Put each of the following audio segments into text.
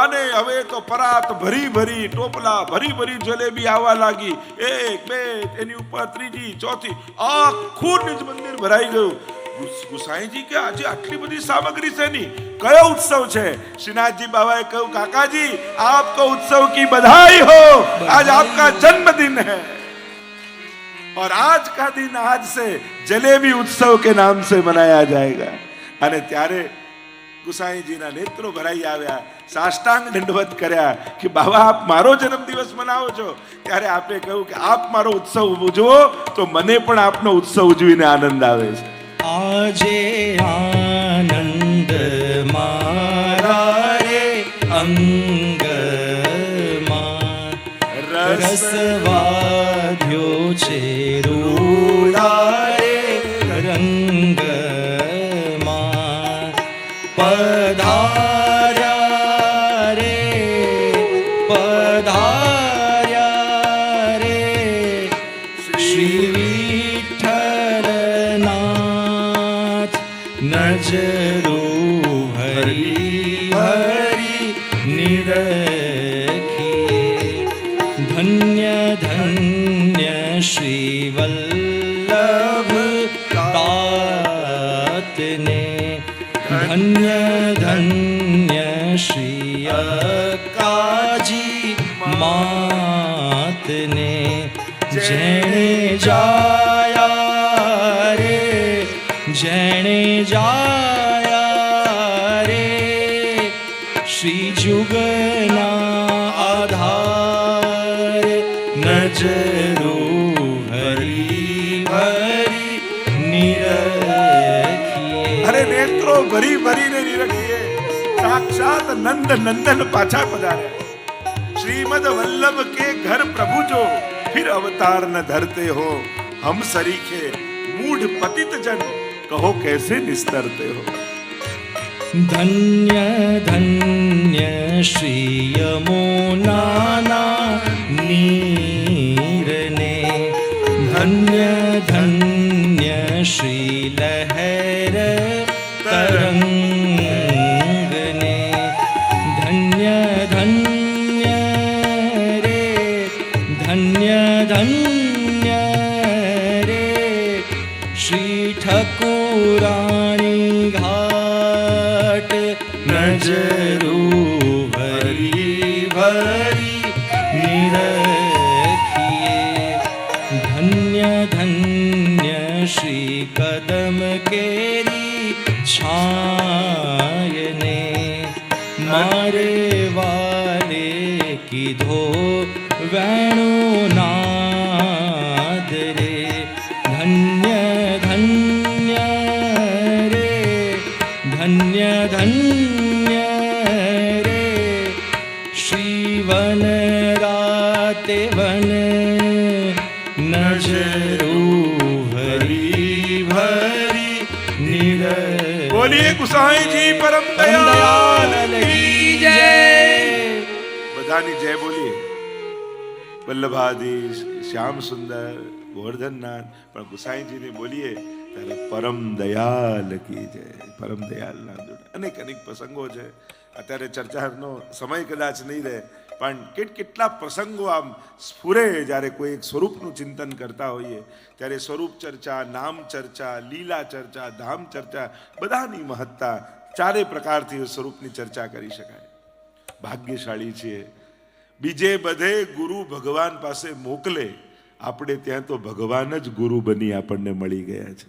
અને હવે તો પરાત ભરી ભરી ટોપલા ભરી ભરી જલેબી આવવા લાગી. એક બે એની ઉપર ત્રીજી ચોથી આખું નિજ મંદિર ભરાઈ ગયું. ગુસાઈજી કે આજે આટલી બધી સામગ્રી છે ની, કયો ઉત્સવ છે? શ્રીનાથજી બાબાએ કહ્યું, કાકાજી આપકો उत्सव की बधाई हो, आज आपका जन्मदिन है और आज का दिन आज से जलेबी उत्सव के नाम से मनाया जाएगा. અને ત્યારે ગુસાઈજીના નેત્રો ભરાઈ આવ્યા, સાષ્ટાંગ દંડવત કર્યા કે બાબા આપ મારો જન્મદિવસ મનાવો છો, ત્યારે આપે કહ્યું કે આપ મારો ઉત્સવ ઉજવો તો મને પણ આપનો ઉત્સવ ઉજવીને આનંદ આવે છે. આજે આનંદ મારા રે અંગમાં રસવાધ્યો છે રૂડા રે રંગમાં પધાર્યા રે પધાર્યા રે શ્રી વિઠ્ઠલનાથ નજરો હરી હરી નિરખીએ ધન્ય ધન્ય શ્રી વલ્લભ તાતને ધન્ય ધન્ય શ્રી અક્કાજી માતને જેણે જાયા રે જેણે જાયા રે શ્રી જુગના આધાર નજરો હરી હરી નિરખીએ. અરે નેત્રો ભરી ભરીને નિરખીએ સાક્ષાત નંદ નંદન પાછા પધાર્યા. श्रीमद वल्लभ के घर प्रभु जो फिर अवतार न धरते हो, हम सरीखे मूढ़ पतित जन कहो कैसे निस्तरते हो. धन्य धन्य श्री यमुनाना नीरने धन्य धन्य श्री लहर तरंगने धन्य धन्य रे धन्य धन्य रे श्री ઠકુરાણી ઘાટ નજરો ભરી ભરી નિરખીએ ધન્ય ધન્ય શ્રી કદમ કેરી છાયને મારે વાલે કીધો વેણુ નાદ રે ધન્ય ધન્ય રે ધન્ય ધન્ય રે શ્રી વન રાતે વન નજરો ભરી ભરી નિર. બોલીએ ગુસાઈજી પરમ દયાલ કી જય. બધાની જય બોલીએ. વલ્લભાધીશ શ્યામ સુંદર ગોવર્ધનનાથ પણ ગુસાઈજીને બોલીએ ત્યારે પરમ દયાલ કી જય. પરમ દયાલના અનેક અનેક પ્રસંગો છે. અત્યારે ચર્ચાનો સમય કદાચ નહીં રહે પણ કેટલા પ્રસંગો આમ સ્ફુરે જ્યારે કોઈ એક સ્વરૂપનું ચિંતન કરતા હોઈએ ત્યારે સ્વરૂપ ચર્ચા, નામ ચર્ચા, લીલા ચર્ચા, ધામ ચર્ચા બધાની મહત્તા ચારે પ્રકારથી સ્વરૂપની ચર્ચા કરી શકાય. ભાગ્યશાળી છીએ. બીજે બધે ગુરુ ભગવાન પાસે મોકલે, આપણે ત્યાં તો ભગવાન જ ગુરુ બની આપણને મળી ગયા છે.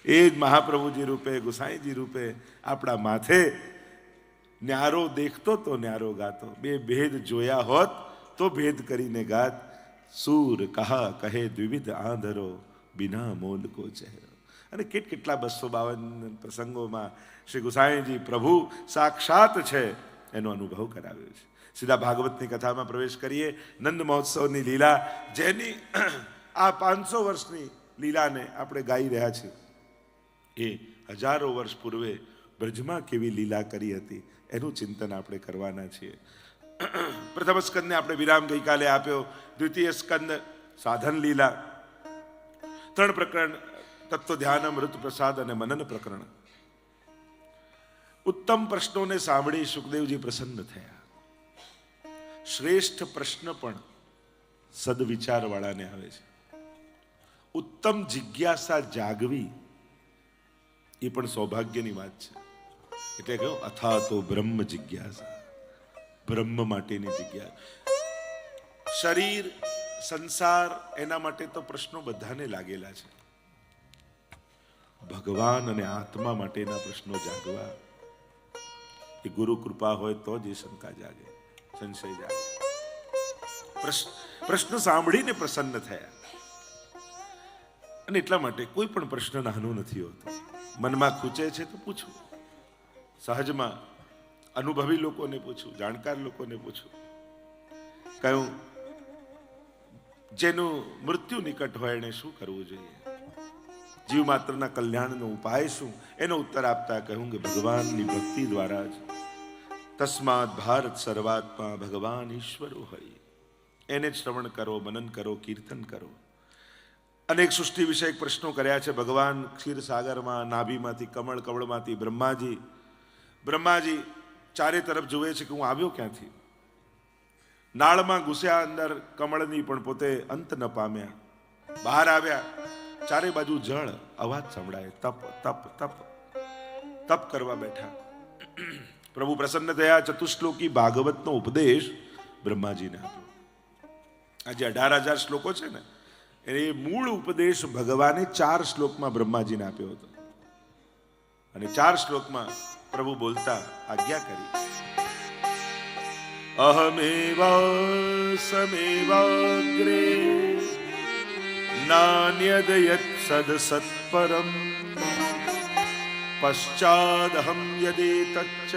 એ જ મહાપ્રભુજી રૂપે ગુસાઈજી રૂપે આપણા માથે ન્યારો દેખતો તો ન્યારો ગાતો. બે ભેદ જોયા હોત તો ભેદ કરીને ગાત. સૂર કહા કહે દ્વિવિધ આંધરો બિના મોલ કો ચહેરો. અને કેટલા 252 પ્રસંગોમાં શ્રી ગુસાઈજી પ્રભુ સાક્ષાત છે એનો અનુભવ કરાવ્યો છે. સીધા ભાગવતની કથામાં પ્રવેશ કરીએ. નંદ મહોત્સવની લીલા, જેની આ 500 વર્ષની લીલાને આપણે ગાઈ રહ્યા છીએ, એ હજારો વર્ષ પૂર્વે બ્રજમાં કેવી લીલા કરી હતી એનું ચિંતન આપણે કરવાના છીએ. પ્રથમ સ્કંદને આપણે વિરામ ગઈકાલે આપ્યો. દ્વિતીય સ્કંદ સાધન લીલા, 3 પ્રકરણ તત્વ ધ્યાન, અમૃત પ્રસાદ અને મનન પ્રકરણ. ઉત્તમ પ્રશ્નોને સાંભળી સુખદેવજી પ્રસન્ન થયા. શ્રેષ્ઠ પ્રશ્ન પણ સદવિચારવાળાને આવે છે. ઉત્તમ જિજ્ઞાસા જાગવી એ પણ સૌભાગ્યની વાત છે. એટલે કહ્યું અથા તો બ્રહ્મ જિજ્ઞાસા, બ્રહ્મ માટેની જિજ્ઞાસા. શરીર, સંસાર, એના માટે તો પ્રશ્નો બધાને લાગેલા છે. ભગવાન અને આત્મા માટેના પ્રશ્નો જાગવા એ ગુરુ કૃપા હોય તો જ એ શંકા જાગે, સંશય જાગે. પ્રશ્ન સાંભળીને પ્રસન્ન થયા. અને એટલા માટે કોઈ પણ પ્રશ્ન નાનો નથી હોતો. મનમાં ખૂચે છે તો પૂછવું, સહજમાં અનુભવી લોકોને પૂછવું, જાણકાર લોકોને પૂછવું. કયું જેનું મૃત્યુ નિકટ હોય એને શું કરવું જોઈએ, જીવ માત્રના કલ્યાણનો ઉપાય શું, એનો ઉત્તર આપતા કહ્યું કે ભગવાનની ભક્તિ દ્વારા જ. તસ્માત ભારત સર્વાત્મા ભગવાન ઈશ્વરો હોય. એને જ શ્રવણ કરો, મનન કરો, કીર્તન કરો. અનેક સૃષ્ટિ વિષયક પ્રશ્નો કર્યા છે. ભગવાન ક્ષીરસાગરમાં નાભીમાંથી કમળ, કમળમાંથી બ્રહ્માજી ચારે તરફ જુએ છે કે હું આવ્યો ક્યાંથી. નાળમાં ઘૂસ્યા અંદર કમળની, પણ પોતે અંત ન પામ્યા. બહાર આવ્યા, ચારે બાજુ જળ, અવાજ સંભળાય, તપ તપ તપ તપ કરવા બેઠા. પ્રભુ પ્રસન્ન થયા. ચતુશ્લોકી ભાગવતનો ઉપદેશ બ્રહ્માજીને આપ્યો. આજે 18,000 શ્લોકો છે ને, એ મૂળ ઉપદેશ ભગવાને 4 શ્લોકમાં બ્રહ્માજીને આપ્યો હતો. અને 4 શ્લોકમાં પ્રભુ બોલતા આજ્ઞા કરી, અહમેવા સમેવાગ્રે નાન્યદ યત સદ સત્પરમ પશ્ચાદહમ યદેતચ્ચ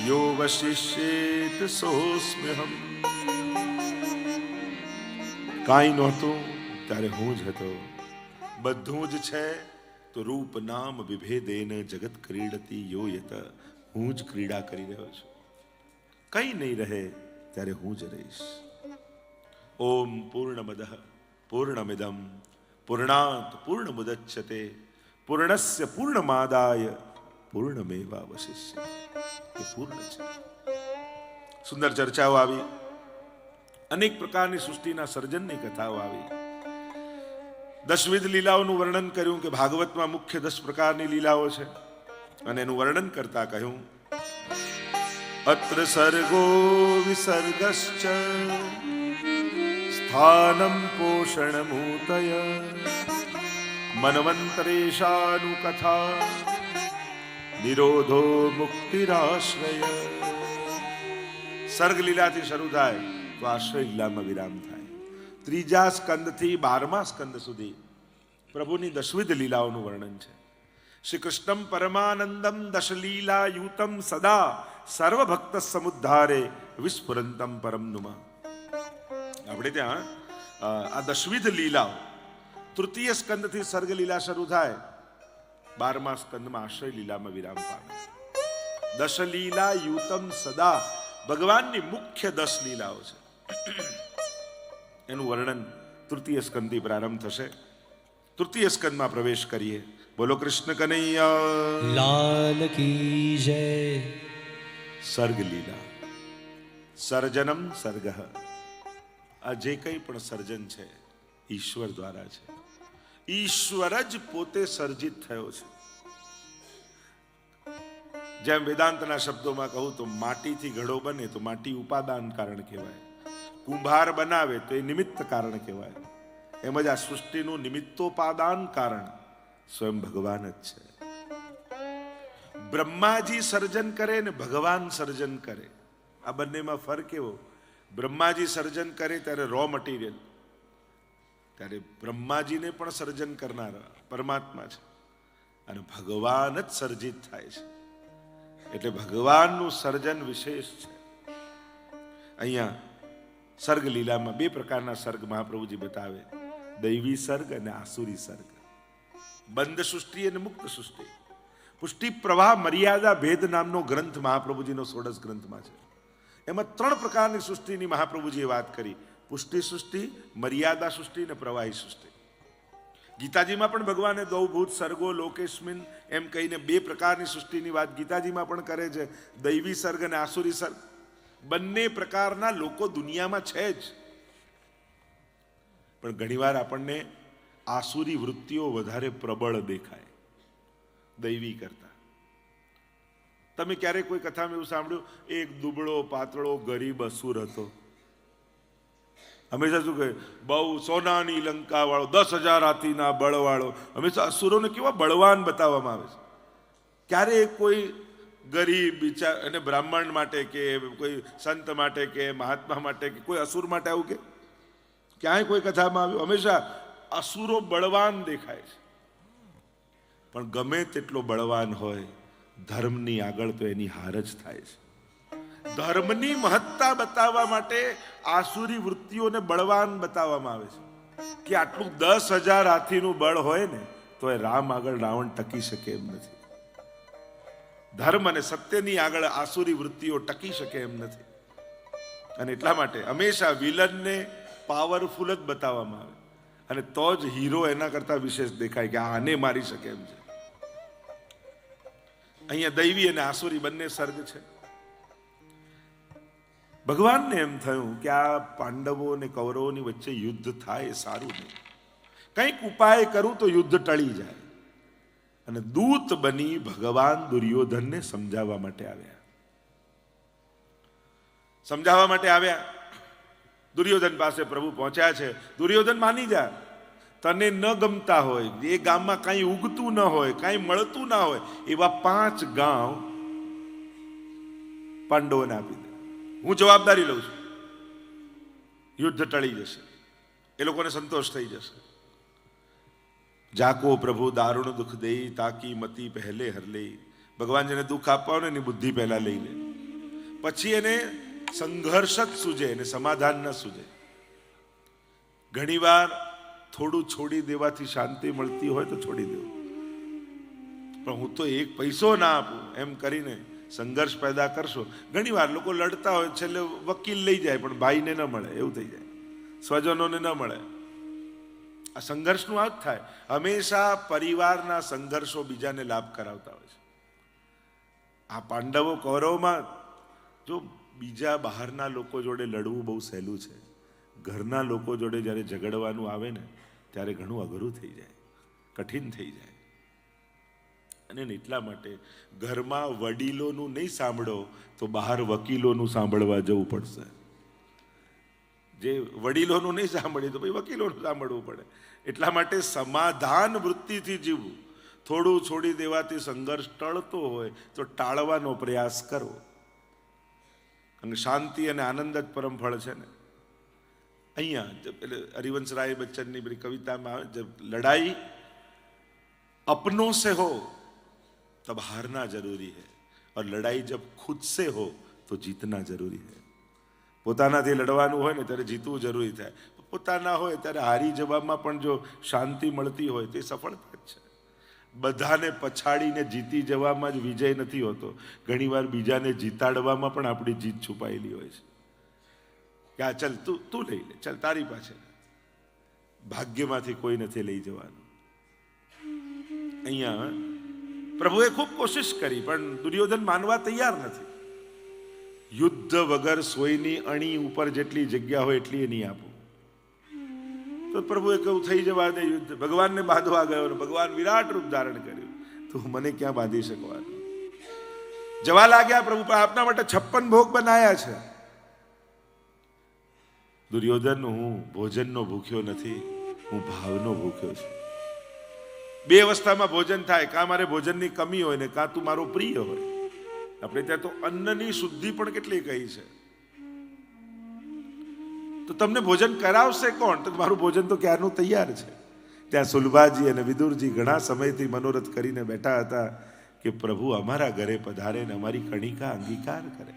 યો વશિષ્યેત સોસ્મ્યહમ. કાંઈ નહોતું ત્યારે હું જ હતો, બધું જ છે તો રૂપ નામ વિભેદેન જગત ક્રીડતી યો યત. હું જ ક્રીડા કરી રહ્યો છું. કંઈ નહીં રહે ત્યારે હું જ રહીશ. ઓમ પૂર્ણમદઃ પૂર્ણમિદં પૂર્ણાત પૂર્ણમુદચ્યતે પૂર્ણસ્ય પૂર્ણમાદાય પૂર્ણમેવાવશિષ્યતે. એ પૂર્ણ છે. સુંદર ચર્ચાઓ આવી, અનેક પ્રકારની સૃષ્ટિના સર્જનની કથાઓ આવી. દશવિધ લીલાઓનું વર્ણન કર્યું કે ભાગવતમાં મુખ્ય 10 પ્રકારની લીલાઓ છે. અને એનું વર્ણન કરતા કહ્યું, અત્ર સર્ગો વિસર્ગશ્ચ સ્થાનમ પોષણમૂતય મન્વંતરેશાનુકથા નિરોધો મુક્તિરાશ્રય. સર્ગ લીલાથી શરૂ થાય તો આશ્રય લીલામાં વિરામ થાય. 3જા સ્કંદથી 12મા સ્કંદ સુધી પ્રભુની દશવિધ લીલાઓનું વર્ણન છે. શ્રી કૃષ્ણમ પરમાનંદમ દશલીલા યુતમ સદા સર્વભક્ત સમુદ્ધારે વિસ્ફુરંતમ પરમ નુમા. આપણે ત્યાં આ દશવિધ લીલાઓ 3ય સ્કંદથી સર્ગ લીલા શરૂ થાય, 12મા સ્કંદમાં આશ્રય લીલામાં વિરામ પામે. દશલીલા યુતમ સદા ભગવાનની મુખ્ય 10 લીલાઓ છે. એનું વર્ણન 3ય સ્કંદથી પ્રારંભ થશે. 3ય સ્કંદમાં પ્રવેશ કરીએ. બોલો કૃષ્ણ કનૈયા લાલ કી જય. સર્ગ લીલા. સર્જનમ સર્ગ. આ જે કંઈ પણ સર્જન છે ઈશ્વર દ્વારા છે. ઈશ્વર જ પોતે સર્જિત થયો છે. જેમ વેદાંતના શબ્દોમાં કહું તો માટીથી ઘડો બને તો માટી ઉપાદાન કારણ કહેવાય, કુંભાર બનાવે તો એ નિમિત્ત કારણ કહેવાય. એમ જ આ સૃષ્ટિનું નિમિત્તોપાદાન કારણ સ્વયં ભગવાન જ છે. બ્રહ્માજી સર્જન કરે ને ભગવાન સર્જન કરે, આ બંનેમાં ફરક એવો. બ્રહ્માજી સર્જન કરે ત્યારે રો મટીરિયલ, ત્યારે બ્રહ્માજીને પણ સર્જન કરનાર પરમાત્મા છે, અને ભગવાન જ સર્જિત થાય છે. એટલે ભગવાનનું સર્જન વિશેષ છે. અહીંયા સર્ગ લીલામાં 2 પ્રકારના સર્ગ મહાપ્રભુજી બતાવે, દૈવી સર્ગ અને આસુરી સર્ગ. બંધ સૃષ્ટિ અને મુક્ત સૃષ્ટિ. પુષ્ટિ પ્રવાહ મર્યાદા ભેદ નામનો ગ્રંથ મહાપ્રભુજીનો 16 ગ્રંથમાં છે. એમાં 3 પ્રકારની સૃષ્ટિની મહાપ્રભુજીએ વાત કરી, પુષ્ટિ સૃષ્ટિ, મર્યાદા સૃષ્ટિ અને પ્રવાહી સૃષ્ટિ. ગીતાજીમાં પણ ભગવાને દૌભૂત સર્ગો લોકેસ્મિન એમ કહીને 2 પ્રકારની સૃષ્ટિની વાત ગીતાજીમાં પણ કરે છે, દૈવી સર્ગ અને આસુરી સર્ગ. બંને પ્રકારના લોકો દુનિયામાં છે જ, પણ ઘણીવાર આપણને આસુરી વૃત્તિઓ વધારે પ્રબળ દેખાય દૈવી કરતા. તમે ક્યારેક કોઈ કથામાં એવું સાંભળ્યું, એક દુબળો પાતળો ગરીબ અસુર હતો. હંમેશા શું કહે, બહુ સોનાની લંકા વાળો, 10,000 હાથીના બળ વાળો. હંમેશા અસુરોને કેવા બળવાન બતાવવામાં આવે છે. ક્યારેક કોઈ ગરીબ બિચાર અને બ્રાહ્મણ માટે કે કોઈ સંત માટે કે મહાત્મા માટે કે કોઈ અસુર માટે આવું કે ક્યાંય કોઈ કથામાં આવ્યું? હંમેશા અસુરો બળવાન દેખાય છે. પણ ગમે તેટલો બળવાન હોય, ધર્મની આગળ તો એની હાર જ થાય છે. ધર્મની મહત્તા બતાવવા માટે આસુરી વૃત્તિઓને બળવાન બતાવવામાં આવે છે કે આટલું 10,000 હાથીનું બળ હોય ને તો એ રામ આગળ રાવણ ટકી શકે એમ નથી. ધર્મ અને સત્યની આગળ આસુરી વૃત્તિઓ ટકી શકે એમ નથી. અને એટલા માટે હંમેશા વિલનને પાવરફુલ જ બતાવવામાં આવે, અને તો જ હીરો એના કરતા વિશેષ દેખાય કે આને મારી શકે એમ છે. અહીંયા દૈવી અને આસુરી બંને સર્ગ છે. ભગવાનને એમ થયું કે આ પાંડવો અને કૌરવોની વચ્ચે યુદ્ધ થાય એ સારું નહીં. કંઈક ઉપાય કરું તો યુદ્ધ ટળી જાય. અને દૂત બની ભગવાન દુર્યોધનને સમજાવવા માટે આવ્યા. દુર્યોધન પાસે પ્રભુ પહોંચ્યા છે. દુર્યોધન માની જા, તને ન ગમતા હોય, એ ગામમાં કાંઈ ઉગતું ન હોય, કાંઈ મળતું ના હોય, એવા 5 ગામ પાંડવોને આપી દે. હું જવાબદારી લઉં છું. યુદ્ધ ટળી જશે, એ લોકોને સંતોષ થઈ જશે. જાકો પ્રભુ દારૂણ દુઃખ દે, તાકી મતી પહેલે હર લે. ભગવાન જેને દુઃખ આપવા હોય ને એની બુદ્ધિ પહેલા લઈ લે, પછી એને સંઘર્ષ જ સૂજે, એને સમાધાન ન સૂજે. ઘણીવાર થોડું છોડી દેવાથી શાંતિ મળતી હોય તો છોડી દેવું, પણ હું તો એક પૈસો ના આપું એમ કરીને સંઘર્ષ પેદા કરશો. ઘણીવાર લોકો લડતા હોય, છેલ્લે વકીલ લઈ જાય પણ ભાઈને ન મળે, એવું થઈ જાય, સ્વજનોને ન મળે. આ સંઘર્ષનું આ જ થાય. હંમેશા પરિવારના સંઘર્ષો બીજાને લાભ કરાવતા હોય છે. આ પાંડવો કૌરવમાં જો બીજા બહારના લોકો જોડે લડવું બહુ સહેલું છે, ઘરના લોકો જોડે જ્યારે ઝઘડવાનું આવે ને ત્યારે ઘણું અઘરું થઈ જાય, કઠિન થઈ જાય. અને એટલા માટે ઘરમાં વડીલોનું નહીં સાંભળો તો બહાર વકીલોનું સાંભળવા જવું પડશે. જે વડીલોનું નહીં સાંભળીએ તો ભાઈ વકીલોનું સાંભળવું પડે. એટલા માટે સમાધાન વૃત્તિથી જીવવું. થોડું છોડી દેવાથી સંઘર્ષ ટળતો હોય તો ટાળવાનો પ્રયાસ કરવો. અને શાંતિ અને આનંદ જ પરમ ફળ છે ને. અહીંયા હરિવંશરાય બચ્ચનની બધી કવિતામાં આવે, જબ લડાઈ अपनों से हो तब हारना जरूरी है, और लड़ाई जब खुद से हो तो जीतना जरूरी है. પોતાનાથી લડવાનું હોય ને ત્યારે જીતવું જરૂરી થાય. પોતાના હોય ત્યારે હારી જવામાં પણ જો શાંતિ મળતી હોય તે સફળતા જ છે. બધાને પછાડીને જીતી જવામાં જ વિજય નથી હોતો. ઘણીવાર બીજાને જીતાડવામાં પણ આપણી જીત છુપાયેલી હોય છે. કે આ ચલ તું લઈ લે, ચલ તારી પાસે. ભાગ્યમાંથી કોઈ નથી લઈ જવાનું. અહીંયા પ્રભુએ ખૂબ કોશિશ કરી પણ દુર્યોધન માનવા તૈયાર નથી. યુદ્ધ વગર સોયની અણી ઉપર જેટલી જગ્યા હોય એટલી નહીં આપો. તો પ્રભુએ કહ્યું થઈ જવા દે યુદ્ધ. ભગવાનને બાંધવા ગયો ને ભગવાન વિરાટ રૂપ ધારણ કર્યું. તો મને ક્યાં બાંધી શકવાનું? જવા લાગ્યા પ્રભુ, પણ આપના માટે 56 ભોગ બનાયા છે. દુર્યોધન, હું ભોજનનો ભૂખ્યો નથી, હું ભાવનો ભૂખ્યો છું. 2 અવસ્થામાં ભોજન થાય, કાં મારે ભોજનની કમી હોય ને કાં તું મારો પ્રિય હોય. આપણે ત્યાં તો અન્નની શુદ્ધિ પણ કેટલી કહી છે. તો તમને ભોજન કરાવશે કોણ? તો મારું ભોજન તો ક્યારનું તૈયાર છે. ત્યાં સુલભાજી અને વિદુરજી ઘણા સમયથી મનોરથ કરીને બેઠા હતા કે પ્રભુ અમારા ઘરે પધારે ને અમારી કણિકા અંગીકાર કરે.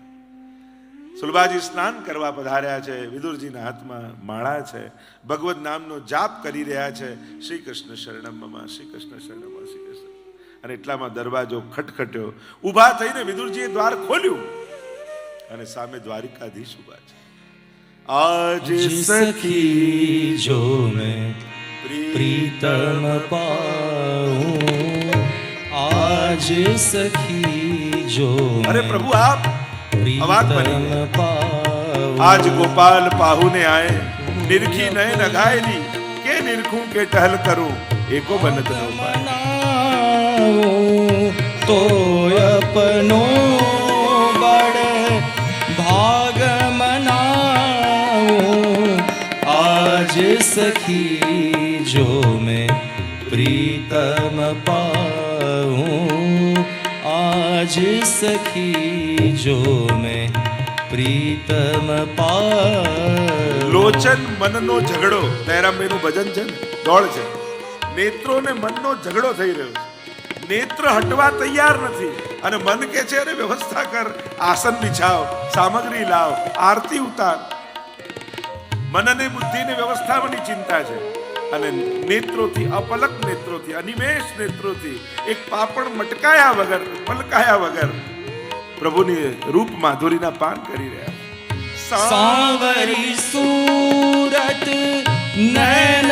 સુલભાજી સ્નાન કરવા પધાર્યા છે, વિદુરજીના હાથમાં માળા છે, ભગવદ નામનો જાપ કરી રહ્યા છે. શ્રી કૃષ્ણ શરણમ મમ, શ્રી કૃષ્ણ શરણમ મમ, શ્રી કૃષ્ણ. અને એટલામાં દરવાજો ખટખટ્યો. ઊભા થઈને વિદુરજીએ દ્વાર ખોલ્યું અને સામે દ્વારિકાધીશ ઊભા છે. આજ सखी जो मैं प्रीतम पाऊं, आज सखी जो अरे प्रभु आप प्रीतम पाऊं. आज गोपाल पाहुने आए, निरखी नयन अघायली, के निरखूं के टहल करूं, एको बनत न पाए। तो अपनो बड़ भाग मनाऊं, आज सखी जो मैं प्रीतम पाऊं, आज सखी जो मैं પ્રીતમ પાઉં। લોચન મનનો ઝઘડો, દયારામભાઈનું ભજન છે ને, દોડ છે, નેત્રો ને મનનો ઝઘડો થઈ રહ્યો છે, નેત્ર હટવા તૈયાર નથી અને મન કે છે અરે વ્યવસ્થા કર, આસન બિછાવ, સામગ્રી લાવ, આરતી ઉતાર। મન અને બુદ્ધિને વ્યવસ્થાની ચિંતા છે અને નેત્રોથી, અપલક નેત્રોથી, અનિમેષ નેત્રોથી, એક પાપણ મટકાયા વગર, પલકાયા વગર પ્રભુની રૂપ માધુરીના પાન કરી રહ્યા। સાવરી સુરત નયન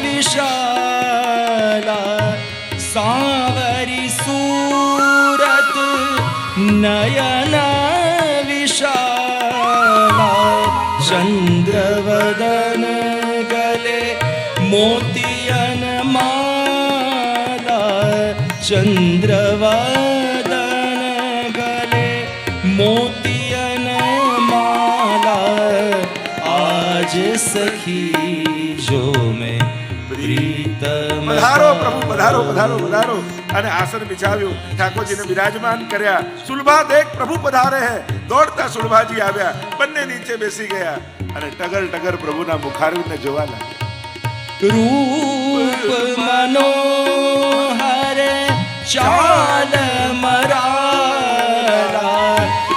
વિશાલા, સાવરી સુરત નયન વિશાલા, ચંદ્રવદન ગલે મોતિયન માલા, ચંદ્રવદન मोतियन माला, आज सखी जो मैं प्रीतम। પધારો પ્રભુ, પધારો પધારો પધારો। અને આસન બિછાવ્યું, ઠાકોરજીને બિરાજમાન કર્યા। સુલભા દેખ પ્રભુ પધારે હે, દોડતા સુલભાજી આવ્યા, બંને નીચે બેસી ગયા અને ટગર ટગર પ્રભુના મુખારવિંદને જોવા લાગ્યા। રૂપ મનોહર ચાલ મરાલા,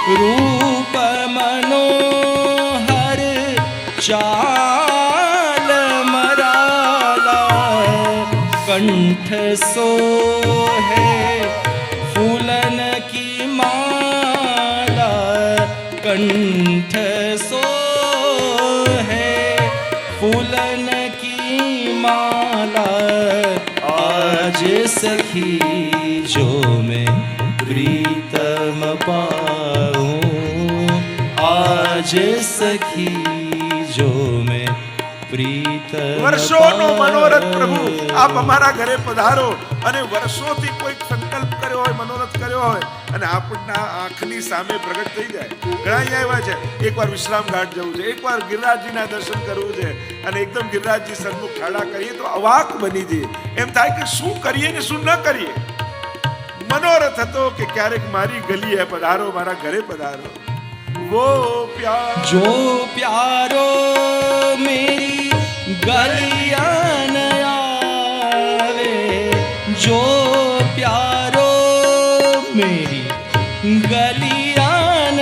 रूप मनोहर चाल मराला, कंठ सोहे फूलन की माला, कंठ सोहे फूलन की माला, आज सखी जो मैं प्रीतम पाऊं, आज सखी जो मैं પ્રીતમ। વર્ષોનો મનોરથ પ્રભુ આપ અમારા ઘરે પધારો અને વર્ષોથી કોઈ સંકલ્પ કર્યો હોય, મનોરથ કર્યો હોય અને આપના આંખની સામે પ્રગટ થઈ જાય। ઘણા અહીંયા આવ્યા છે, એકવાર વિશ્રામ ઘાટ જવું છે, એકવાર ગિરિરાજજીના દર્શન કરવું છે અને એકદમ ગિરિરાજજી સન્મુખ ખાડા કરીએ તો અવાક બની જઈએ, એમ થાય કે શું કરીએ ને શું ન કરીએ। मनोरथ હતો કે ક્યારેક મારી ગલી હે પધારો, મારા ઘરે પધારો। वो प्यार जो प्यारो मेरी गलियां आवे, जो प्यारो मेरी गलियां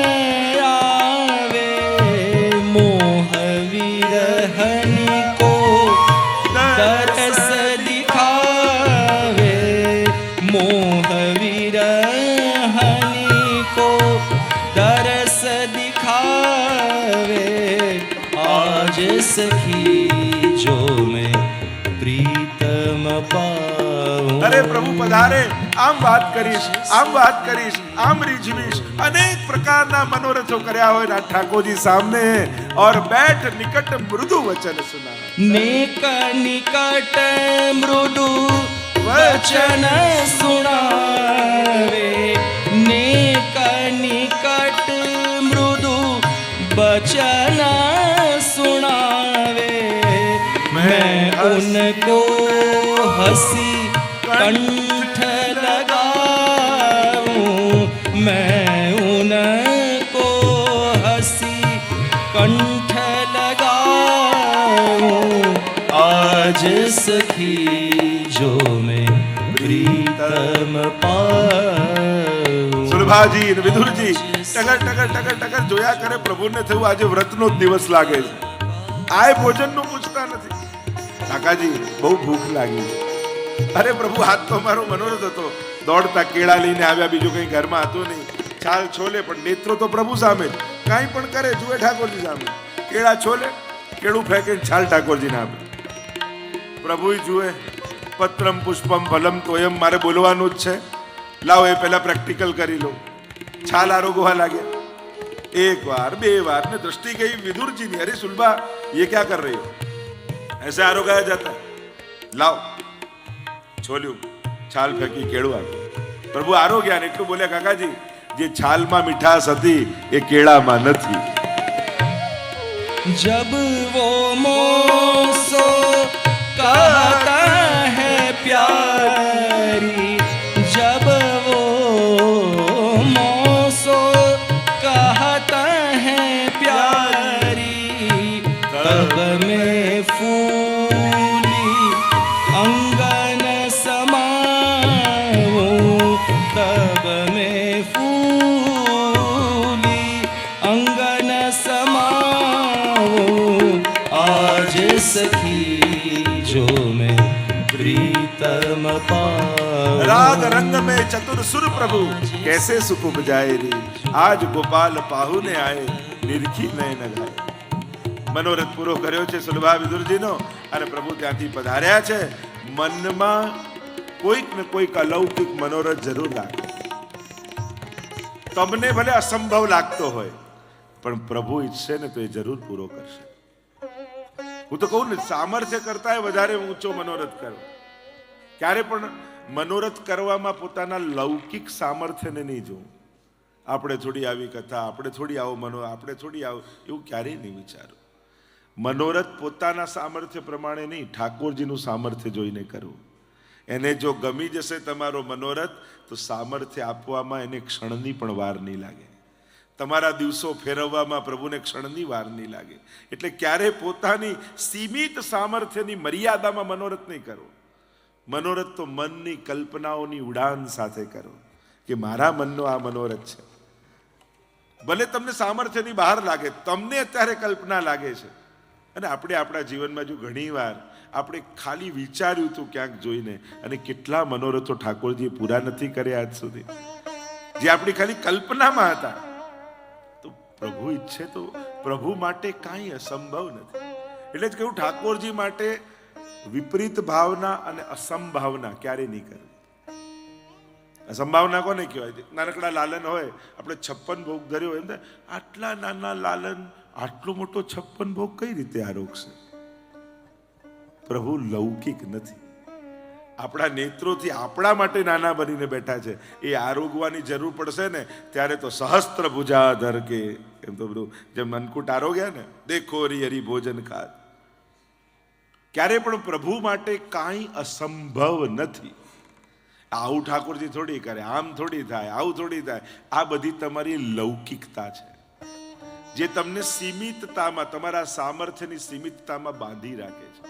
आवे, मोह विरहनी को दरस दिखावे, मोह विरहनी को दरस दिखावे, आज सखी जो मैं प्रीतम पाऊं। अरे प्रभु पधारे, आम बात करीश, आम बात करीश, आम રીઝવીશ, અનેક પ્રકારના મનોરથો કર્યા હોય ના ઠાકોરજી સામને और बैठ निकट मृदु वचन सुना। नेक निकट मृदु वचन सुनावे, नेक निकट मृदु वचन सुनावे, मैं उनको हंसी कंठ लगाऊं, मैं उनको हंसी कंठ लगाऊं, आज सखी जो मैं प्रीतम पाऊं। સુલભાજી અને વિદુરજી ટગર ટગર ટગર ટગર જોયા કરે, પ્રભુને થયું આજે વ્રતનો જ દિવસ લાગે છે, આય ભોજનનું પૂછતા નથી। કાકાજી બહુ ભૂખ લાગી છે। અરે પ્રભુ હાથ તો અમારો મનોરથ હતો, દોડતા કેળા લઈને આવ્યા, બીજું કંઈ ઘરમાં હતું નહીં, છાલ છોલે પણ નેત્રો તો પ્રભુ સામે જ, કાંઈ પણ કરે જુએ ઠાકોરજી સામે, કેળા છોલે, કેળું ફેંકે, છાલ ઠાકોરજીને આપે, પ્રભુ જુએ। પત્રમ પુષ્પમ ફલમ તોયમ, મારે બોલવાનું જ છે, લાવો એ પહેલા પ્રેક્ટિકલ કરી લો। છાલ આરોગવા લાગ્યા, एक बार, बे बार ने दृष्टि गई विदुर जी ने, अरे सुलभा ये क्या कर रही हो, ऐसे आरोगाया जाता है, लाओ छोल्યું, છાલ ફેંકી કેળું આપ્યું. પ્રભુ આરોગ્યા ને એટલું બોલ્યા, કાકાજી જે છાલમાં મીઠાશ હતી એ કેળામાં નથી. जब वो मोसो कहता है प्यारी, जब वो मोसो कहता है प्यारी, तब में फूली अंगन समाऊं, तब में फूली अंगन समाऊं, आज सखी जो मैं प्रीतम पाऊं. राग रंग में चतुर सुर प्रभु कैसे सुख उपजाए रे, आज गोपाल पाहु ने आए निरखी नयन गाए. મનોરથ પૂરો કર્યો છે સુલભા વિદુરજીનો અને પ્રભુ ત્યાંથી પધાર્યા છે. મનમાં કોઈક ને કોઈક અલૌકિક મનોરથ જરૂર લાગે. તમને ભલે અસંભવ લાગતો હોય પણ પ્રભુ ઈચ્છે ને તો એ જરૂર પૂરો કરશે. હું તો કહું ને, સામર્થ્ય કરતા વધારે ઊંચો મનોરથ કરો. ક્યારે પણ મનોરથ કરવામાં પોતાના લૌકિક સામર્થ્યને નહીં જોવું. આપણે થોડી આવી કથા, આપણે થોડી આવો આપણે થોડી આવો, એવું ક્યારેય નહીં વિચારો. મનોરથ પોતાના સામર્થ્ય પ્રમાણે નહીં, ઠાકોરજીનું સામર્થ્ય જોઈને કરવું. એને જો ગમી જશે તમારો મનોરથ તો સામર્થ્ય આપવામાં એને ક્ષણની પણ વાર નહીં લાગે. તમારા દિવસો ફેરવવામાં પ્રભુને ક્ષણની વાર નહીં લાગે. એટલે ક્યારે પોતાની સીમિત સામર્થ્યની મર્યાદામાં મનોરથ નહીં કરો. મનોરથ તો મનની કલ્પનાઓની ઉડાન સાથે કરો કે મારા મનનો આ મનોરથ છે. ભલે તમને સામર્થ્યની બહાર લાગે, તમને અત્યારે કલ્પના લાગે છે. અને આપણે આપણા જીવનમાં જો ઘણીવાર આપણે ખાલી વિચાર્યું હતું ક્યાંક જોઈને, અને કેટલા મનોરથો ઠાકોરજીએ પૂરા નથી કર્યા આજ સુધી, જે આપણી ખાલી કલ્પનામાં હતા. તો પ્રભુ ઈચ્છે તો પ્રભુ માટે કાંઈ અસંભવ નથી. એટલે જ કહ્યું, ઠાકોરજી માટે વિપરીત ભાવના અને અસંભાવના ક્યારે નહીં કરવી. અસંભાવના કોને કહેવાય? નાનકડા લાલન હોય, આપણે 56 ભોગ ધર્યો હોય, એમ થાય આટલા નાના લાલન આટલો મોટો 56 ભોગ કઈ રીતે આરોગશે? પ્રભુ લૌકિક નથી. આપણા નેત્રોથી આપણા માટે નાના બનીને બેઠા છે. એ આરોગવાની જરૂર પડશે ને ત્યારે તો સહસ્ત્ર ભુજાધર કે, એમ તો બધું જેમ અન્નકૂટ આરોગ્યા ને, દેખો હરી ભોજન ખાત. ક્યારે પણ પ્રભુ માટે કાંઈ અસંભવ નથી. આવું ઠાકોરજી થોડી કરે, આમ થોડી થાય, આવું થોડી થાય. આ બધી તમારી લૌકિકતા છે, જે તમને સીમિતતામાં, તમારા સામર્થ્યની સીમિતતામાં બાંધી રાખે છે.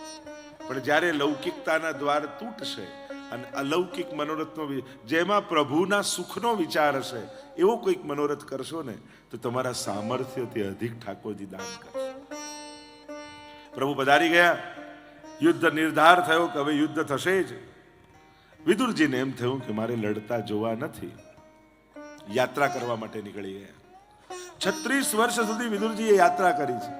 પણ જ્યારે લૌકિકતાના દ્વાર તૂટશે અને અલૌકિક મનોરથનો, જેમાં પ્રભુના સુખનો વિચાર હશે, એવો કોઈક મનોરથ કરશો ને તો તમારા સામર્થ્યથી અધિક ઠાકોરજી દાન કરશે. પ્રભુ પધારી ગયા. યુદ્ધ નિર્ધાર થયો કે હવે યુદ્ધ થશે જ. વિદુરજીને એમ થયું કે મારે લડતા જોવા નથી. યાત્રા કરવા માટે નીકળી ગયા. 36 વર્ષ સુધી વિદુરજીએ યાત્રા કરી છે.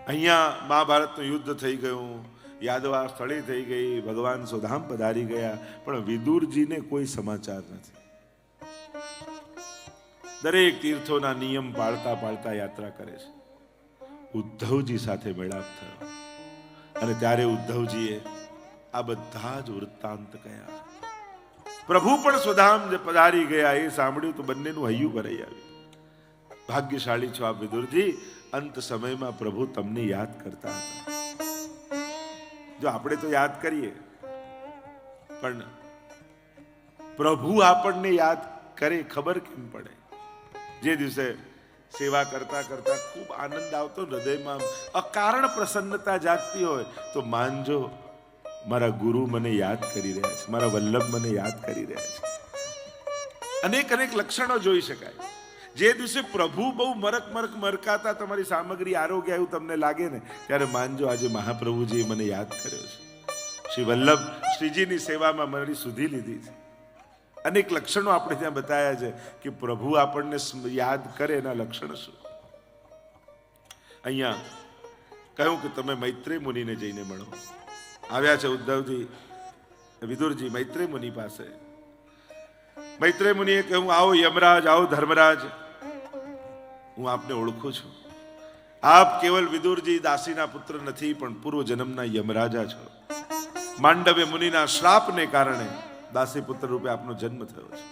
અહીંયા મહાભારતનું યુદ્ધ થઈ ગયું, યાદવા સ્થળે થઈ ગઈ, ભગવાન સુધામ પધારી ગયા, પણ વિદુરજીને કોઈ સમાચાર નથી. દરેક તીર્થોના નિયમ પાળતા પાળતા યાત્રા કરે છે. ઉદ્ધવજી સાથે મેળાપ થયો અને ત્યારે ઉદ્ધવજીએ આ બધા જ વૃત્તાંત કહ્યા. પ્રભુ પણ સ્વધામ જે પધારી ગયા એ સાંભળ્યું તો બંનેનું હૈયું ભરાઈ આવ્યું. ભાગ્યશાળી છો આપ વિદુરજી, અંત સમયમાં પ્રભુ તમને યાદ કરતા હતા. જો આપણે તો યાદ કરીએ, પણ પ્રભુ આપણને યાદ કરે ખબર કેમ પડે? જે દિવસે સેવા કરતા કરતા ખૂબ આનંદ આવતો, હૃદયમાં અકારણ પ્રસન્નતા જાગતી હોય, તો માનજો મારા ગુરુ મને યાદ કરી રહ્યા છે, મારા વલ્લભ મને યાદ કરી રહ્યા છે. અનેક અનેક લક્ષણો જોઈ શકાય. જે દિવસે પ્રભુ બહુ મરકાતા તમારી સામગ્રી આરોગ્ય એવું તમને લાગે ને, ત્યારે માનજો આજે મહાપ્રભુજીએ મને યાદ કર્યો છે. શ્રી વલ્લભ શ્રીજીની સેવામાં મારી સુધી લીધી છે. અનેક લક્ષણો આપણે ત્યાં બતાવ્યા છે કે પ્રભુ આપણને યાદ કરે એના લક્ષણ શું. અહીંયા કહ્યું કે તમે મૈત્રેય મુનિને જઈને મળો. આવ્યા છે ઉદ્ધવજી, વિદુરજી મૈત્રેય મુનિ પાસે. મૈત્રેય મુનિએ કહ્યું, આવો યમરાજ, આવો ધર્મરાજ. હું આપને ઓળખું છું. આપ કેવલ વિદુરજી દાસીના પુત્ર નથી, પણ પૂર્વ જન્મના યમરાજા છો. માંડવ્ય મુનિના શ્રાપને કારણે દાસી પુત્ર રૂપે આપનો જન્મ થયો છે.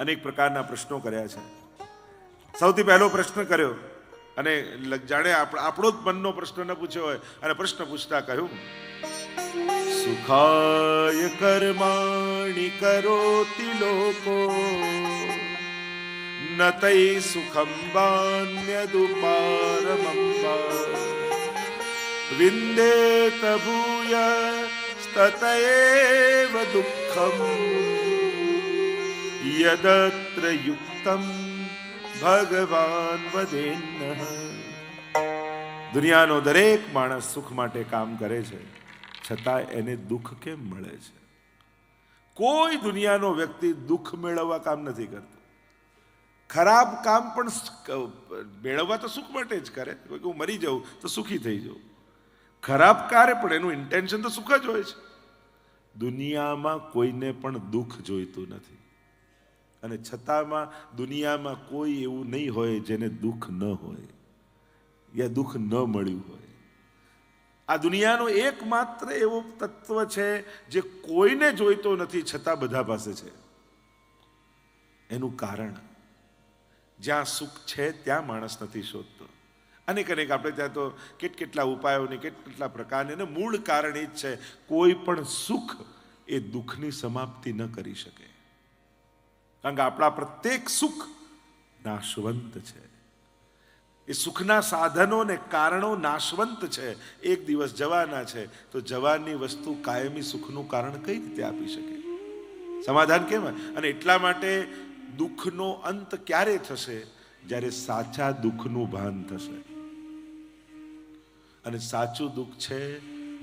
અનેક પ્રકારના પ્રશ્નો કર્યા છે. સૌથી પહેલો પ્રશ્ન કર્યો, અને જાણે આપણો જ મનનો પ્રશ્ન ન પૂછ્યો હોય, અને પ્રશ્ન પૂછતા કહ્યું, સુખાય કર્માણિ કરોતિ લોકો ન તૈ સુખમ વાન્યદુપારમંબા વિંદેત ભૂય તતએવ દુઃખમ યદત્ર યુક્તમ ભગવાન વદેન્નઃ. દુનિયાનો દરેક માણસ સુખ માટે કામ કરે છે, છતાં એને દુઃખ કેમ મળે છે? કોઈ દુનિયાનો વ્યક્તિ દુઃખ મેળવવા કામ નથી કરતો. ખરાબ કામ પણ મેળવવા તો સુખ માટે જ કરે. કોઈ હું મરી જાઉં તો સુખી થઈ જાઉં. ખરાબ કાર્ય પણ એનું ઇન્ટેન્શન તો સુખ જ હોય છે. દુનિયામાં કોઈને પણ દુઃખ જોઈતું નથી, અને છતાંમાં દુનિયામાં કોઈ એવું નહીં હોય જેને દુઃખ ન હોય યા દુઃખ ન મળ્યું હોય. આ દુનિયાનો એકમાત્ર એવો તત્વ છે જે કોઈને જોઈતો નથી, છતાં બધા પાસે છે. એનું કારણ, જ્યાં સુખ છે ત્યાં માણસ નથી શોધતો. અનેક આપણે ત્યાં તો કેટલા ઉપાયોની કેટલા પ્રકારની, અને મૂળ કારણ એ જ છે, કોઈ પણ સુખ એ દુઃખની સમાપ્તિ ન કરી શકે. કારણ કે આપણા પ્રત્યેક સુખ નાશવંત છે. એ સુખના સાધનો ને કારણો નાશવંત છે, એક દિવસ જવાના છે. તો જવાની વસ્તુ કાયમી સુખનું કારણ કઈ રીતે આપી શકે? સમાધાન કેમ? અને એટલા માટે દુઃખનો અંત ક્યારે થશે? જ્યારે સાચા દુઃખનું ભાન થશે. અને સાચું દુઃખ છે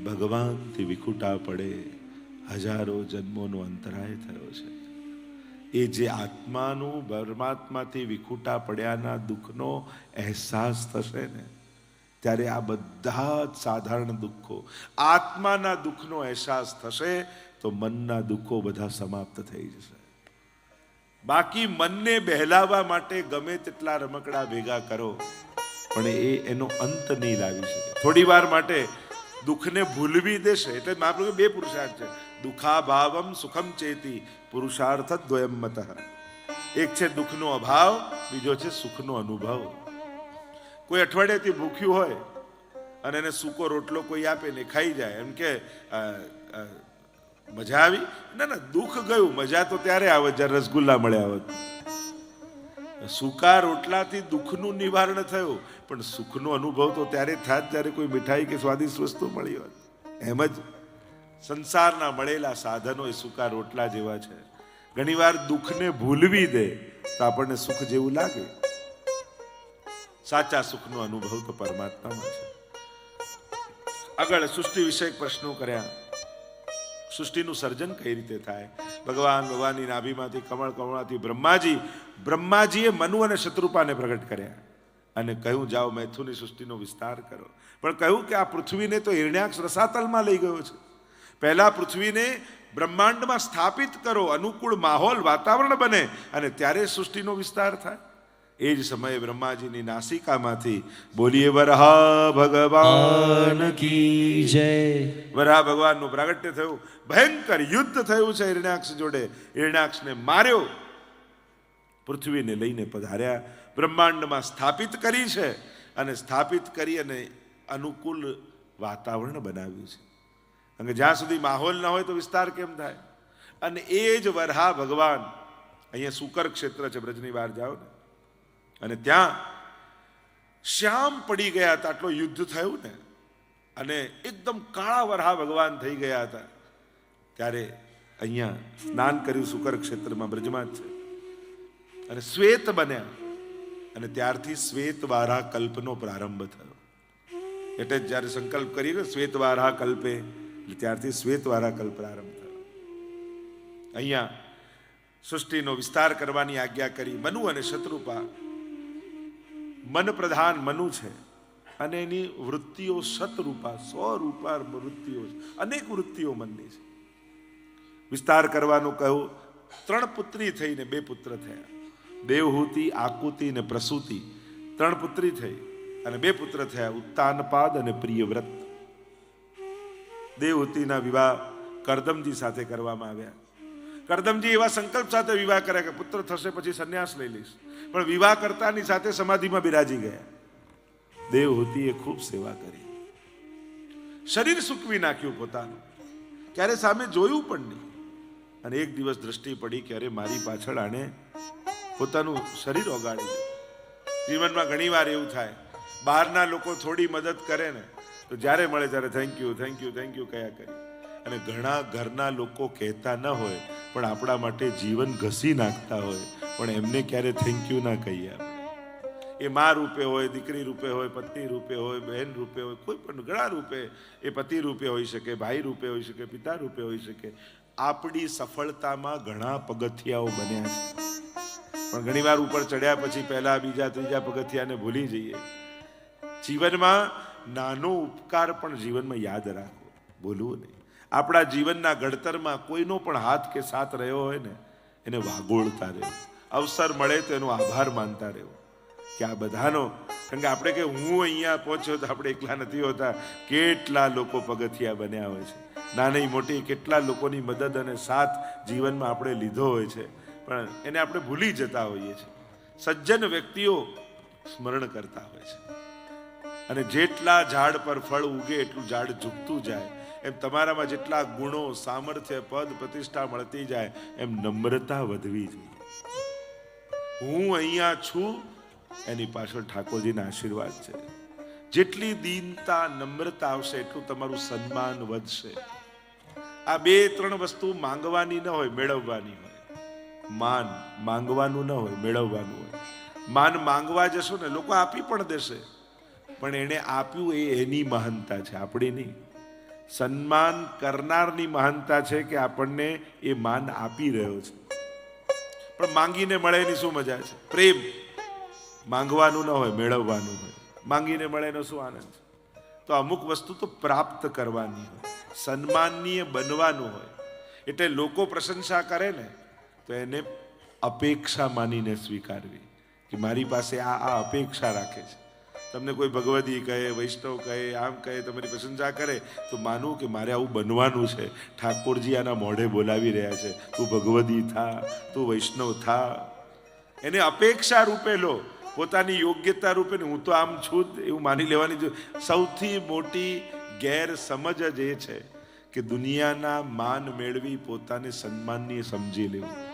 ભગવાનથી વિખૂટા પડે હજારો જન્મોનો અંતરાય થયો છે. એ જે આત્માનું પરમાત્માથી વિખૂટા પડ્યાના દુઃખનો અહેસાસ થશે ને, ત્યારે આ બધા જ સાધારણ દુઃખો, આત્માના દુઃખનો અહેસાસ થશે તો મનના દુઃખો બધા સમાપ્ત થઈ જશે. બાકી મનને બહેલાવવા માટે ગમે તેટલા રમકડા ભેગા કરો, પણ એનો અંત નહીં લાવી શકે. થોડી વાર માટે દુઃખને ભૂલવી દેશે. એટલે મહાપ્રભુ બે પુરુષાર્થ છે, દુઃખા ભાવમ સુખમ ચેતી પુરુષાર્થ દ્વયમ મતઃ. એક છે દુઃખનો અભાવ, બીજો છે સુખનો અનુભવ. કોઈ અઠવાડિયાથી ભૂખ્યું હોય અને એને સૂકો રોટલો કોઈ આપે ને ખાઈ જાય, એમ કે મજા આવી? ના, દુઃખ ગયું. મજા તો ત્યારે આવે જ્યારે રસગુલ્લા મળ્યા હોત. સૂકા રોટલાથી દુઃખનું નિવારણ થયું, પણ સુખનો અનુભવ તો ત્યારે થાત જ્યારે કોઈ મીઠાઈ કે સ્વાદિષ્ટ વસ્તુ મળી હોત. એમ જ સંસારના મળેલા સાધનો એ સૂકા રોટલા જેવા છે. ઘણીવાર દુઃખને ભૂલવી દે તો આપણને સુખ જેવું લાગે. સાચા સુખનો અનુભવ તો પરમાત્મામાં છે. આગળ સૃષ્ટિ વિષયક પ્રશ્નો કર્યા. સૃષ્ટિનું સર્જન કઈ રીતે થાય? ભગવાનની નાભીમાંથી કમળમાંથી બ્રહ્માજીએ મનુ અને શત્રુપાને પ્રગટ કર્યા અને કહ્યું, જાઓ મૈથુની સૃષ્ટિનો વિસ્તાર કરો. પણ કહ્યું કે આ પૃથ્વીને તો હિરણ્યાક્ષ રસાતલમાં લઈ ગયો છે. પહેલા પૃથ્વીને બ્રહ્માંડમાં સ્થાપિત કરો, અનુકૂળ માહોલ વાતાવરણ બને, અને ત્યારે સૃષ્ટિનો વિસ્તાર થાય. એ જ સમયે બ્રહ્માજીની નાસિકામાંથી બોલીએ વરહા ભગવાન કી જય. વરહા ભગવાનનું પ્રાગટ્ય થયું. ભયંકર યુદ્ધ થયું છે હિરણ્યાક્ષ જોડે. હિરણ્યાક્ષને માર્યો, પૃથ્વીને લઈને પધાર્યા, બ્રહ્માંડમાં સ્થાપિત કરી છે, અને સ્થાપિત કરી અને અનુકૂળ વાતાવરણ બનાવ્યું છે. કારણ કે જ્યાં સુધી માહોલ ના હોય તો વિસ્તાર કેમ થાય? અને એ જ વરહા ભગવાન, અહીંયા સુકર ક્ષેત્ર છે, બ્રજની બહાર જાઓ ને, અને ત્યાં શ્યામ પડી ગયા હતા. આટલો યુદ્ધ થયું ને, અને એકદમ કાળા વરહા ભગવાન થઈ ગયા હતા. ત્યારે અહીંયા સ્નાન કર્યું સુકર ક્ષેત્રમાં, બ્રજમાં જ છે, અને શ્વેત બન્યા. અને ત્યારથી શ્વેત વારા કલ્પનો પ્રારંભ થયો. એટલે જ્યારે સંકલ્પ કરીને શ્વેત વારા કલ્પે, ત્યારથી શ્વેત વારા કલ્પ પ્રારંભ થયો. અહીંયા સૃષ્ટિનો વિસ્તાર કરવાની આજ્ઞા કરી. મનુ અને શત્રુપા, મન પ્રધાન મનુ છે, અને એની વૃત્તિઓ શતરૂપા, 100 રૂપા વૃત્તિઓ છે. અનેક વૃત્તિઓ મનની છે. વિસ્તાર કરવાનું કહ્યું. 3 પુત્રી થઈને 2 પુત્ર થયા. દેવહૂતિ, આકુતિ ને પ્રસૂતિ 3 પુત્રી થઈ અને 2 પુત્ર થયા, ઉત્તાનપાદ અને પ્રિયવ્રત. દેવહૂતિના વિવાહ કરદમજી સાથે કરવામાં આવ્યા. કરદમજી એવા સંકલ્પ સાથે વિવાહ કર્યા કે પુત્ર થશે પછી સંન્યાસ લઈ લઈશ, પણ વિવાહ કરતાની સાથે સમાધિમાં બિરાજી ગયા. દેવહૂતિએ ખૂબ સેવા કરી, શરીર સૂકવી નાખ્યું પોતાનું, ક્યારે સામે જોયું પણ નહીં. અને એક દિવસ દ્રષ્ટિ પડી કે અરે મારી પાછળ આને પોતાનું શરીર ઓગાળી દે. જીવનમાં ઘણી વાર એવું થાય, બહારના લોકો થોડી મદદ કરે ને તો જ્યારે મળે ત્યારે thank you thank you thank you કયા કરી. અને ઘણા ઘરના લોકો કહેતા ન હોય પણ આપણા માટે જીવન ઘસી નાખતા હોય, પણ એમને ક્યારે થેન્ક યુ ના કહીએ આપણે. એ મા રૂપે હોય, દીકરી રૂપે હોય, પત્ની રૂપે હોય, બહેન રૂપે હોય, કોઈ પણ ઘણા રૂપે, એ પતિ રૂપે હોઈ શકે, ભાઈ રૂપે હોઈ શકે, પિતા રૂપે હોઈ શકે. આપણી સફળતામાં ઘણા પગથિયાઓ બન્યા છે, પણ ઘણી વાર ઉપર ચડ્યા પછી પહેલા, બીજા, ત્રીજા પગથિયાને ભૂલી જઈએ. જીવનમાં નાનો ઉપકાર પણ જીવનમાં યાદ રાખવો, ભૂલવું નહીં. આપણા જીવનના ઘડતરમાં કોઈનો પણ હાથ કે સાથ રહ્યો હોય ને એને વાગોળતા રહેવું, અવસર મળે તો એનો આભાર માનતા રહેવું કે આ બધાનો. કારણ કે આપણે કે હું અહીંયા પહોંચ્યો તો આપણે એકલા નથી હોતા, કેટલા લોકો પગથિયા બન્યા હોય છે, નાની મોટી કેટલા લોકોની મદદ અને સાથ જીવનમાં આપણે લીધો હોય છે, પણ એને આપણે ભૂલી જતા હોઈએ છીએ. સજ્જન વ્યક્તિઓ સ્મરણ કરતા હોય છે. અને જેટલા ઝાડ પર ફળ ઉગે એટલું ઝાડ ઝૂકતું જાય, એમ તમારામાં જેટલા ગુણો, સામર્થ્ય, પદ, પ્રતિષ્ઠા મળતી જાય એમ નમ્રતા વધવી જોઈએ. હું અહીંયા છું એની પાછળ ઠાકોરજીના આશીર્વાદ છે. જેટલી દીનતા, નમ્રતા આવશે એટલું તમારું સન્માન વધશે. આ 2-3 વસ્તુ માંગવાની ન હોય, મેળવવાની હોય. માન માંગવાનું ન હોય, મેળવવાનું હોય. માન માંગવા જશો ને લોકો આપી પણ દેશે, પણ એને આપ્યું એ એની મહાનતા છે, આપણી નહીં. સન્માન કરનારની મહાનતા છે કે આપણને એ માન આપી રહ્યો છે. પણ માંગીને મળે એની શું મજા છે? પ્રેમ માંગવાનું ન હોય, મેળવવાનું હોય. માંગીને મળે એનો શું આનંદ છે? તો અમુક વસ્તુ તો પ્રાપ્ત કરવાની હોય, સન્માનનીય બનવાનું હોય. એટલે લોકો પ્રશંસા કરે ને તો એને અપેક્ષા માનીને સ્વીકારવી કે મારી પાસે આ અપેક્ષા રાખે છે. તમને કોઈ ભગવદી કહે, વૈષ્ણવ કહે, આમ કહે, તમારી પ્રશંસા કરે તો માનવું કે મારે આવું બનવાનું છે. ઠાકોરજી આના મોઢે બોલાવી રહ્યા છે, તું ભગવદી થા, તું વૈષ્ણવ થા. એને અપેક્ષા રૂપે લો, પોતાની યોગ્યતા રૂપે. હું તો આમ છું એવું માની લેવાની સૌથી મોટી ગેરસમજ જ એ છે કે દુનિયાના માન મેળવી પોતાને સન્માનની સમજી લેવું.